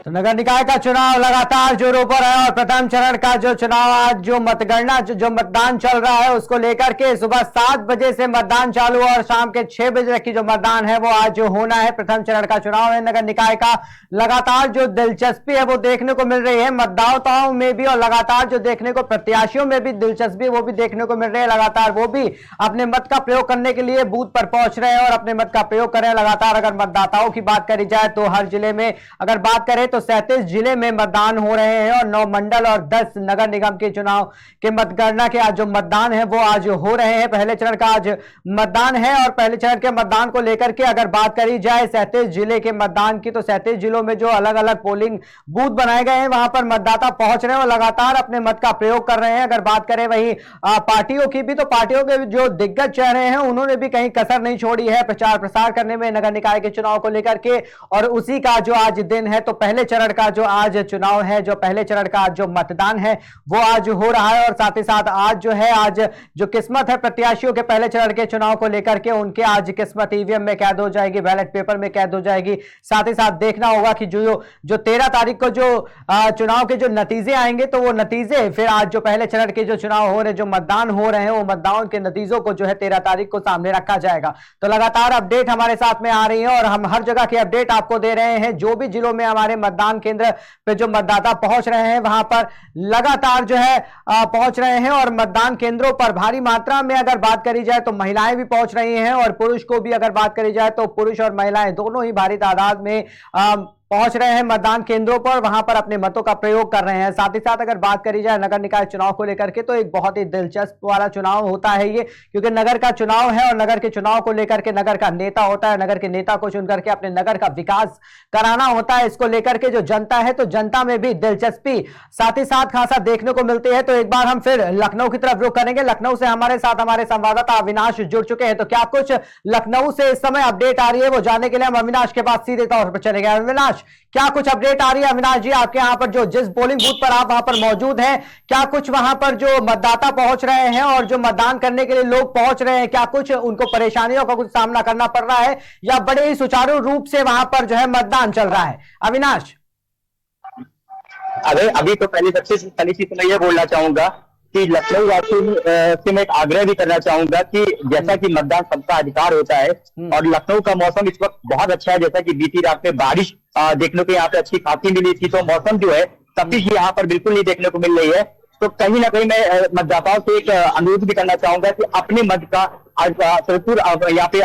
तो नगर निकाय का चुनाव लगातार जोरों पर है और प्रथम चरण का जो चुनाव आज जो मतगणना जो मतदान चल रहा है उसको लेकर के सुबह 7 बजे से मतदान चालू और शाम के 6 बजे तक की जो मतदान है वो आज जो होना है। प्रथम चरण का चुनाव है नगर निकाय का। लगातार जो दिलचस्पी है वो देखने को मिल रही है मतदाताओं में भी और लगातार जो देखने को प्रत्याशियों में भी दिलचस्पी वो भी देखने को मिल रही है। लगातार वो भी अपने मत का प्रयोग करने के लिए बूथ पर पहुंच रहे हैं और अपने मत का प्रयोग कर रहे हैं। लगातार अगर मतदाताओं की बात करी जाए तो हर जिले में अगर बात करें तो 37 जिले में मतदान हो रहे हैं और 9 मंडल और 10 नगर निगम के चुनाव के मतगणना के आज जो मतदान है वो आज हो रहे हैं। पहले चरण का आज मतदान है और पहले चरण के मतदान को लेकर के अगर बात करी जाए 37 जिले के मतदान की तो 37 जिलों में जो अलग अलग पोलिंग बूथ बनाए गए हैं वहां पर मतदाता पहुंच रहे हैं और लगातार अपने मत का प्रयोग कर रहे हैं। अगर बात करें वही पार्टियों की भी तो पार्टियों के जो दिग्गज चेहरे हैं उन्होंने भी कहीं कसर नहीं छोड़ी है प्रचार प्रसार करने में नगर निकाय के चुनाव को लेकर के। और उसी का जो आज दिन है तो पहले चरण का जो आज चुनाव है जो पहले चरण का जो मतदान है वो आज हो रहा है और साथ ही साथ आज जो है आज जो किस्मत है प्रत्याशियों के पहले चरण के चुनाव को लेकर के उनके आज किस्मत ईवीएम में कैद हो जाएगी, बैलेट पेपर में कैद हो जाएगी। साथ ही साथ देखना होगा कि जो 13 तारीख को जो चुनाव के जो नतीजे आएंगे तो वो नतीजे फिर आज जो पहले चरण के जो चुनाव हो रहे जो मतदान हो रहे हैं वो मतदान के नतीजों को जो है 13 तारीख को सामने रखा जाएगा। तो लगातार अपडेट हमारे साथ में आ रही है और हम हर जगह की अपडेट आपको दे रहे हैं। जो भी जिलों में हमारे मतदान केंद्र पे जो मतदाता पहुंच रहे हैं वहां पर लगातार जो है पहुंच रहे हैं और मतदान केंद्रों पर भारी मात्रा में अगर बात करी जाए तो महिलाएं भी पहुंच रही हैं और पुरुष को भी अगर बात करी जाए तो पुरुष और महिलाएं दोनों ही भारी तादाद में पहुंच रहे हैं मतदान केंद्रों पर, वहां पर अपने मतों का प्रयोग कर रहे हैं। साथ ही साथ अगर बात करी जाए नगर निकाय चुनाव को लेकर के तो एक बहुत ही दिलचस्प वाला चुनाव होता है ये, क्योंकि नगर का चुनाव है और नगर के चुनाव को लेकर के नगर का नेता होता है, नगर के नेता को चुन करके अपने नगर का विकास कराना होता है। इसको लेकर के जो जनता है तो जनता में भी दिलचस्पी साथ ही साथ खासा देखने को मिलती है। तो एक बार हम फिर लखनऊ की तरफ रुख करेंगे। लखनऊ से हमारे साथ हमारे संवाददाता अविनाश जुड़ चुके हैं। तो क्या कुछ लखनऊ से इस समय अपडेट आ रही है वो जानने के लिए हम अविनाश के पास सीधे तौर पर चले गए। अविनाश, क्या कुछ अपडेट आ रही है? अविनाश जी, आपके यहाँ पर जो जिस पोलिंग बूथ पर आप वहां पर मौजूद हैं, क्या कुछ वहां पर जो मतदाता पहुंच रहे हैं और जो मतदान करने के लिए लोग पहुंच रहे हैं, क्या कुछ उनको परेशानियों का कुछ सामना करना पड़ रहा है या बड़े ही सुचारू रूप से वहां पर जो है मतदान चल रहा है? अविनाश, अभी तो पहली चीज मैं ये बोलना चाहूंगा कि लखनऊ वासी से मैं एक आग्रह भी करना चाहूंगा कि जैसा कि मतदान सबका अधिकार होता है और लखनऊ का मौसम इस वक्त बहुत अच्छा है। जैसा कि बीती रात में बारिश देखने को यहाँ पे अच्छी खासी मिली थी, तो मौसम जो है तपिश यहाँ पर बिल्कुल नहीं देखने को मिल रही है। तो कहीं ना कहीं मैं मतदाताओं से एक अनुरोध भी करना चाहूंगा कि अपने मत का भरपूर यहाँ पे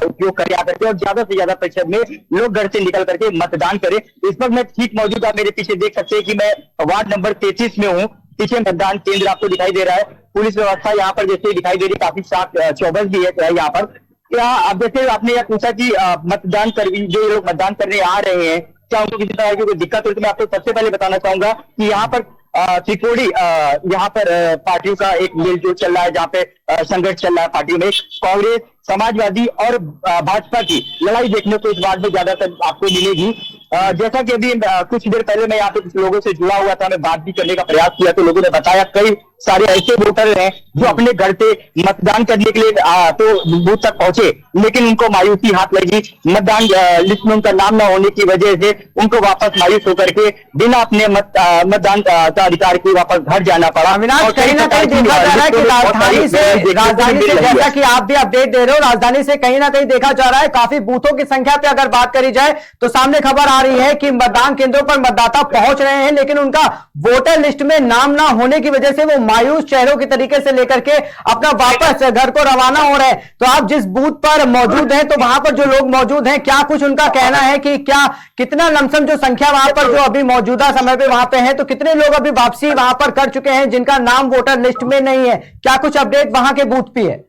उपयोग करें आकर के और ज्यादा से ज्यादा प्रतिशत में लोग घर से निकल करके मतदान करें। इस वक्त मैं ठीक मौजूद, आप मेरे पीछे देख सकते हैं कि मैं वार्ड नंबर 33 में हूँ। पीछे मतदान केंद्र आपको दिखाई दे रहा है। पुलिस व्यवस्था यहाँ पर जैसे दिखाई दे रही है, काफी साफ चौबस भी है यहाँ पर। क्या अब जैसे आपने यह पूछा कि मतदान कर जो लोग मतदान करने आ रहे हैं क्या उनको किसी तरह की कोई दिक्कत हो, तो मैं आपको सबसे पहले बताना चाहूंगा कि यहाँ पर त्रिकोणी यहाँ पर पार्टियों का एक मेलजोल चल रहा है, जहाँ पे संघर्ष चल रहा है पार्टियों में। कांग्रेस, समाजवादी और भाजपा की लड़ाई देखने को इस बार में ज्यादातर आपको मिलेगी। जैसा कि अभी कुछ देर पहले मैं यहाँ पे कुछ लोगों से जुड़ा हुआ था, मैं बात भी करने का प्रयास किया, तो लोगों ने बताया कई सारे ऐसे वोटर हैं जो अपने घर से मतदान करने के लिए तो बूथ तक पहुंचे, लेकिन उनको मायूसी हाथ लगी। मतदान लिस्ट में उनका नाम न होने की वजह से उनको वापस मायूस होकर के बिना अपने मतदान का अधिकार के वापस घर जाना पड़ा। अविनाश, कहीं ना कहीं देखा जा रहा है कि राजधानी से जैसा कि आप भी अपडेट दे रहे हो, राजधानी से कहीं ना कहीं देखा जा रहा है काफी बूथों की संख्या पे अगर बात करी जाए तो सामने खबर आ रही है कि मतदान केंद्रों पर मतदाता पहुंच रहे हैं लेकिन उनका वोटर लिस्ट में नाम ना होने की वजह से वो मायूस चेहरों की तरीके से लेकर के अपना वापस घर को रवाना हो रहे हैं। तो आप जिस बूथ पर मौजूद हैं तो वहां पर जो लोग मौजूद हैं, क्या कुछ उनका कहना है कि क्या कितना लमसम जो संख्या वहां पर जो अभी मौजूदा समय पे वहां पे है, तो कितने लोग अभी वापसी वहां पर कर चुके हैं जिनका नाम वोटर लिस्ट में नहीं है? क्या कुछ अपडेट वहां के बूथ पे है?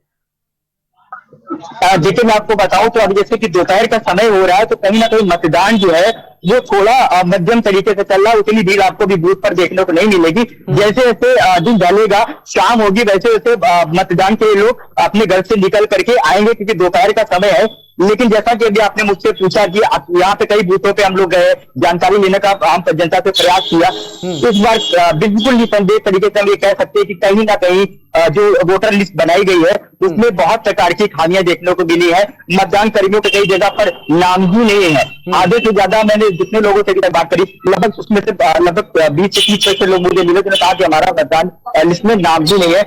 देखिए, मैं आपको बताऊं तो अभी जैसे कि दोपहर का समय हो रहा है तो कहीं ना कहीं मतदान जो है वो थोड़ा मध्यम तरीके से चल रहा है। उतनी भीड़ आपको भी बूथ पर देखने को नहीं मिलेगी। जैसे जैसे दिन ढलेगा, शाम होगी, वैसे वैसे मतदान के लोग अपने घर से निकल करके आएंगे, क्योंकि दोपहर का समय है। लेकिन जैसा कि अभी आपने मुझसे पूछा कि यहाँ पे कई बूथों पे हम लोग गए, जानकारी लेने का आम जनता से प्रयास किया, इस बार बिल्कुल निसंदेह तरीके से हम ये कह सकते हैं कि कहीं ना कहीं जो वोटर लिस्ट बनाई गई है उसमें बहुत प्रकार की खामियां देखने को मिली है। मतदान कर्मियों के कई जगह पर नाम ही नहीं है। आधे से ज्यादा मैंने जितने लोगों से अभी तक बात करी, लगभग उसमें से लगभग 20 से 30% लोग मुझे मिले जिन्होंने कहा कि हमारा मतदान लिस्ट में नाम ही नहीं है।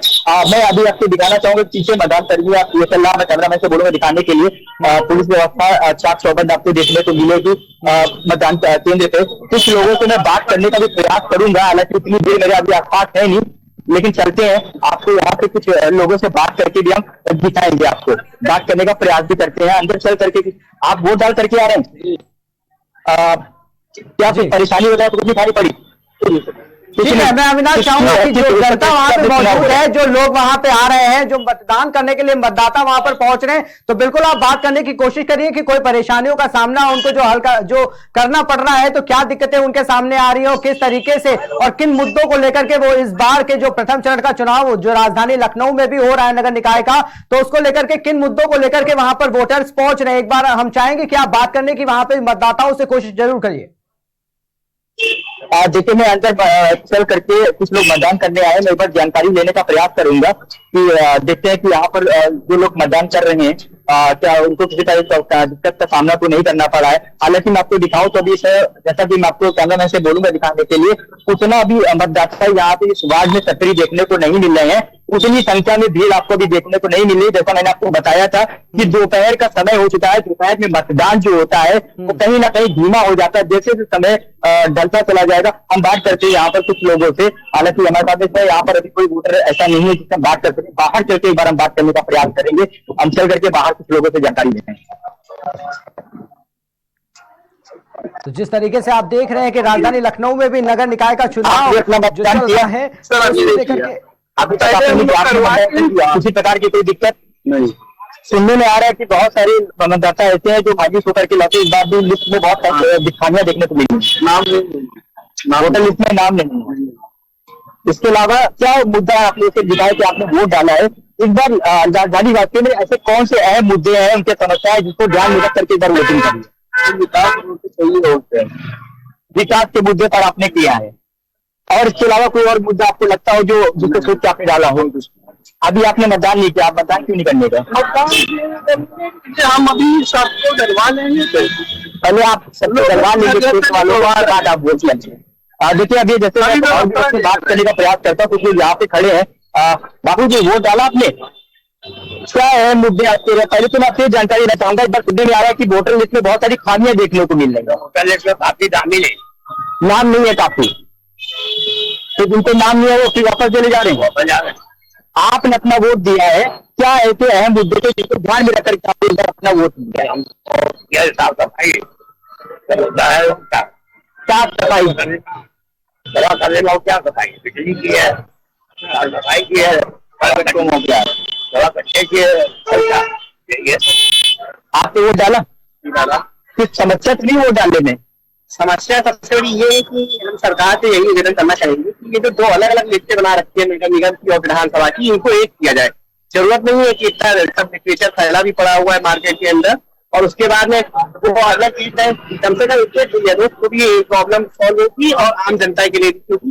मैं अभी आपको दिखाना चाहूंगा पीछे मतदान कर्मी, आप ये सलाह मैं कैमरामैन से बोलूंगा दिखाने के लिए। पुलिस व्यवस्था चाक चौबंद आपको देखने को मिलेगी मतदान केंद्र पे। कुछ लोगों से मैं बात करने का भी प्रयास करूंगा, हालांकि उतनी देर मेरे अभी आसपास है नहीं, लेकिन चलते हैं आपको यहाँ पे कुछ लोगों से बात करके भी हम दिखाएंगे, आपको बात करने का प्रयास भी करते हैं। अंदर चल करके आप वोट डाल करके आ रहे हैं, क्या कोई परेशानी वगैरह कुछ दिखाई पड़ी? ठीक है, मैं अविनाश चाहूंगा कि जो जनता वहां पे मौजूद है, जो लोग वहां पे आ रहे हैं, जो मतदान करने के लिए मतदाता वहां पर पहुंच रहे हैं, तो बिल्कुल आप बात करने की कोशिश करिए कि कोई परेशानियों का सामना उनको जो करना पड़ रहा है, तो क्या दिक्कतें उनके सामने आ रही है और किस तरीके से और किन मुद्दों को लेकर के वो इस बार के जो प्रथम चरण का चुनाव जो राजधानी लखनऊ में भी हो रहा है नगर निकाय का, तो उसको लेकर के किन मुद्दों को लेकर के वहां पर वोटर्स पहुंच रहे हैं। एक बार हम चाहेंगे कि आप बात करने की वहां पर मतदाताओं से कोशिश जरूर करिए। देखिए, मैं अंदर चल करके कुछ लोग मतदान करने आए, मैं एक बार जानकारी लेने का प्रयास करूंगा कि देखते हैं कि यहाँ पर जो लोग मतदान कर रहे हैं क्या उनको किसी तरह का दिक्कत का सामना तो नहीं करना पड़ा है। हालांकि मैं आपको दिखाऊं तो अभी जैसा कि मैं आपको कैमरामैन से बोलूंगा दिखाने के लिए, उतना अभी मतदाता यहाँ पे इस वार्ड में सक्रिय देखने को नहीं मिल रहे हैं, उतनी संख्या में भीड़ आपको भी देखने को नहीं मिली। जैसा मैंने आपको बताया था कि दोपहर का समय हो चुका है, दोपहर में मतदान जो होता है वो कहीं ना कहीं धीमा हो जाता है। जैसे जैसे समय ढलता चला जाएगा, हम बात करते हैं यहाँ पर कुछ लोगों से। हालांकि हमारे साथ यहाँ पर अभी कोई वोटर ऐसा नहीं है जिससे हम बात कर सकें। बाहर चल के एक बार हम बात करने का प्रयास करेंगे, हम चल करके बाहर कुछ लोगों से जानकारी लेते हैं। तो जिस तरीके से आप देख रहे हैं कि राजधानी लखनऊ में भी नगर निकाय का चुनाव जो चल रहा है, अभी तक किसी प्रकार की कोई दिक्कत नहीं सुनने में आ रहा है कि बहुत सारे मतदाता ऐसे हैं जो मायूस होकर के लौटे। इस बार भी लिस्ट में बहुत दिखामियां देखने को मिली, नाम नहीं, वोटर लिस्ट में नाम नहीं। इसके अलावा क्या मुद्दा है आपने उसे दिखाया कि आपने वोट डाला है? इस बार राजधानी वासियों में ऐसे कौन से अहम मुद्दे हैं, उनके समस्या है जिसको ध्यान में रख करके इस बार वोटिंग करिए? विकास के मुद्दे पर आपने किया है, और इसके अलावा कोई और मुद्दा आपको लगता हो जो जिसको सोच के आपने डाला हो? अभी आपने मतदान नहीं किया, आप मतदान क्यों नहीं करने का? हम अभी सबको डरवा लेंगे, पहले आप सबको डरवा लेंगे वालों के बाद आप वोट लेंगे। देखिए, अभी जैसे मैं बात करने का प्रयास करता हूँ, कुछ लोग यहाँ पे खड़े हैं। बाबू जी, वोट डाला आपने? क्या है मुद्दे आपके? पहले तो मैं आपसे जानकारी लेना चाहूंगा। एक बार सुनने में आ रहा है कि वोटर लिस्ट में बहुत सारी खामियां देखने को मिल रही है। वोटर लिस्ट में काफी नाम नहीं है, काफी तो जिनको नाम नहीं है वो फिर वापस चले जा रहे हैं। आपने अपना वोट दिया है, क्या ऐसे अहम मुद्दे थे जिसको ध्यान में रखकर अपना वोट दिया है? साफ सफाई, साफ सफाई दवा करने का क्या सफाई, बिजली की है, सफाई की है, हो गया दवा करने की है। आपने वोट डाला? कुछ समस्या तो नहीं वोट डालने में? समस्या सबसे बड़ी ये है कि हम सरकार से यही निवेदन करना चाहेंगे कि ये जो दो अलग अलग लिस्टें बना रखी है नगर निगम की और विधानसभा की, इनको एक किया जाए। जरूरत नहीं है कि इतना लिटरेचर फैला भी पड़ा हुआ है मार्केट के अंदर, और उसके बाद में वो अलग चीज है। कम से कम इससे को भी प्रॉब्लम सॉल्व होगी और आम जनता के लिए, क्योंकि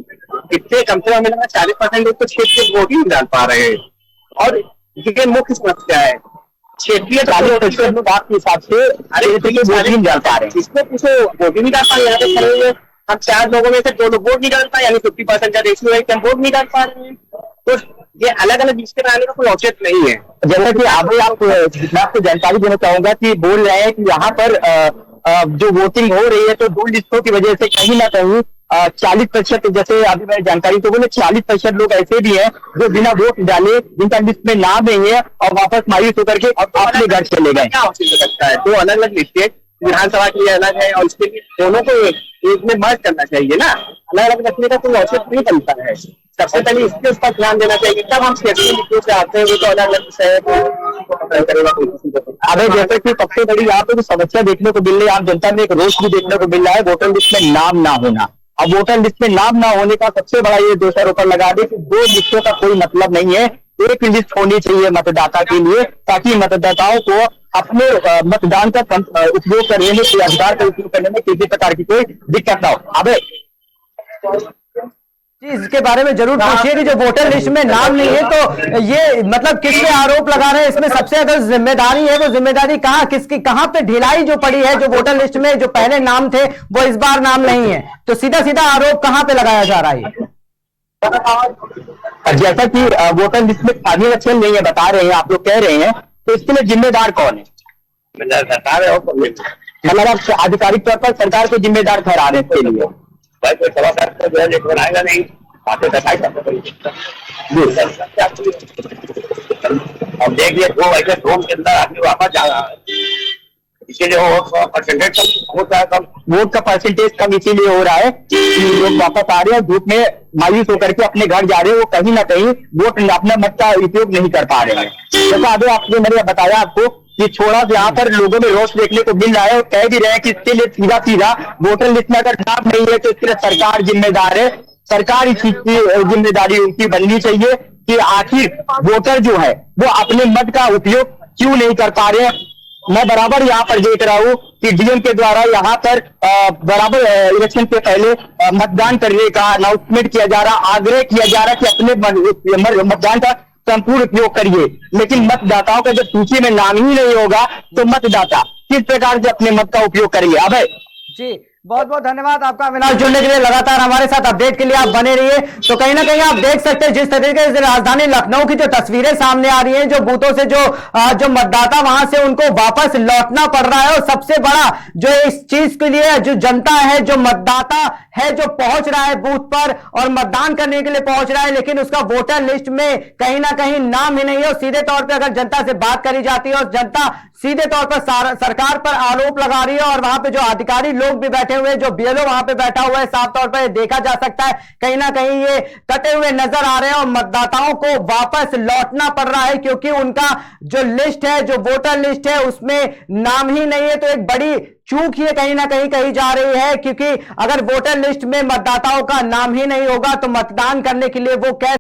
इससे कम से कम 40% लोग तो क्षेत्रीय वोट ही नहीं डाल पा रहे हैं, और ये मुख्य समस्या है। क्षेत्रीय 40% लोग आपके हिसाब से वोट नहीं डाल पा रहे हैं, इसमें कुछ वोट ही नहीं डाल पा रहे। यहाँ पे खड़े हुए हम 4 लोगों में से 2 लोग वोट नहीं डाल पाए, यानी 50% का रेशियो है कि हम वोट नहीं डाल पा रहे हैं। तो ये अलग अलग लिस्टें बनाने का कोई औचित्य नहीं है। जैसा कि मैं आपको जानकारी देना चाहूंगा कि बोल रहे हैं कि यहाँ पर जो वोटिंग हो रही है तो 2 लिस्टों की वजह से कहीं ना कहीं 40%, जैसे अभी मैंने जानकारी तो बोले 40% लोग ऐसे भी हैं जो बिना वोट डाले, जिनका लिस्ट में नाम नहीं है और वापस मायूस होकर के अपने घर चले गए। क्या हो सकता है? 2 अलग अलग लिस्टें, विधानसभा के लिए अलग है और इसके लिए दोनों को एक में मर्ज करना चाहिए ना। अलग अलग रखने का कोई औचित्य नहीं बनता है। सबसे पहले इसके उस पर ध्यान देना चाहिए। तब हम क्षेत्रीय लिस्टों से आते हैं, वो तो अलग अलग विषय है। अबे जैसे कि सबसे बड़ी यहाँ पे जो समस्या देखने को मिल रही है, आम जनता में एक रोष भी देखने को मिल रहा है, वोटर लिस्ट में नाम ना होना। अब वोटर लिस्ट में नाम ना होने का सबसे बड़ा ये दोषारोपण लगा दे कि 2 लिस्टों का कोई मतलब नहीं है, एक लिस्ट होनी चाहिए मतदाता के लिए, ताकि मतदाताओं को अपने मतदान का उपयोग करने में, अधिकार का उपयोग करने में किसी प्रकार की कोई दिक्कत ना हो। अबे जी, इसके बारे में जरूर पूछिए कि जो वोटर लिस्ट में नाम नहीं है तो ये मतलब किस पे आरोप लगा रहे हैं, इसमें सबसे अगर जिम्मेदारी है वो जिम्मेदारी कहाँ किसकी, कहाँ पे ढिलाई जो पड़ी है, जो वोटर लिस्ट में जो पहले नाम थे वो इस बार नाम नहीं है, तो सीधा सीधा आरोप कहाँ पे लगाया जा रहा है? जैसा कि वोटर लिस्ट में स्थानीय लक्षण नहीं है बता रहे हैं, आप लोग कह रहे हैं, तो इसके लिए जिम्मेदार कौन है? सरकार है, मतलब आप आधिकारिक तौर पर सरकार को जिम्मेदार ठहरा रहे हैं इसके लिए? भाई कोई सभा जो है बनाएगा नहीं, बातें अब देखिए वो ऐसे ड्रोन के अंदर आदमी वापस जा रहा है, इसीलिए वोट का परसेंटेज कम इसीलिए हो रहा है कि लोग वापस आ रहे हैं, धूप में मायूस होकर के अपने घर जा रहे हैं, वो कहीं ना कहीं वोट अपना मत का उपयोग नहीं कर पा रहे हैं। जैसा अभी आपने मैंने बताया आपको कि छोड़ा यहाँ पर लोगों में रोष देखने को मिल रहा है और कह भी रहे हैं कि इसके लिए सीधा सीधा वोटर लिस्ट में अगर नाम नहीं है तो इसके लिए सरकार जिम्मेदार है। सरकार इस चीज की जिम्मेदारी उनकी बननी चाहिए कि आखिर वोटर जो है वो अपने मत का उपयोग क्यों नहीं कर पा रहे हैं। मैं बराबर यहाँ पर देख रहा हूँ कि डीएम के द्वारा यहाँ पर बराबर इलेक्शन से पहले मतदान करने का अनाउंसमेंट किया जा रहा, आग्रह किया जा रहा कि अपने मतदान का संपूर्ण उपयोग करिए, लेकिन मतदाताओं का जब सूची में नाम ही नहीं होगा तो मतदाता किस प्रकार से अपने मत का उपयोग करेंगे? अभय जी, बहुत बहुत धन्यवाद आपका अविनाश, जुड़ने के लिए। लगातार हमारे साथ अपडेट के लिए आप बने रहिए। तो कहीं ना कहीं आप देख सकते हैं जिस तरीके से राजधानी लखनऊ की जो तस्वीरें सामने आ रही हैं, जो बूथों से जो मतदाता वहां से उनको वापस लौटना पड़ रहा है, और सबसे बड़ा जो इस चीज के लिए जो जनता है, जो मतदाता है, जो पहुंच रहा है बूथ पर और मतदान करने के लिए पहुंच रहा है, लेकिन उसका वोटर लिस्ट में कहीं ना कहीं नाम ही नहीं है। और सीधे तौर पर अगर जनता से बात करी जाती है और जनता सीधे तौर पर सरकार पर आरोप लगा रही है, और वहां पे जो अधिकारी लोग भी बैठे हुए, जो बीएलओ वहां पे बैठा हुआ है, साफ तौर पर देखा जा सकता है कहीं ना कहीं ये कटे हुए नजर आ रहे हैं और मतदाताओं को वापस लौटना पड़ रहा है, क्योंकि उनका जो लिस्ट है, जो वोटर लिस्ट है, उसमें नाम ही नहीं है। तो एक बड़ी चूक ये कहीं ना कहीं कही जा रही है, क्योंकि अगर वोटर लिस्ट में मतदाताओं का नाम ही नहीं होगा तो मतदान करने के लिए वो कैसे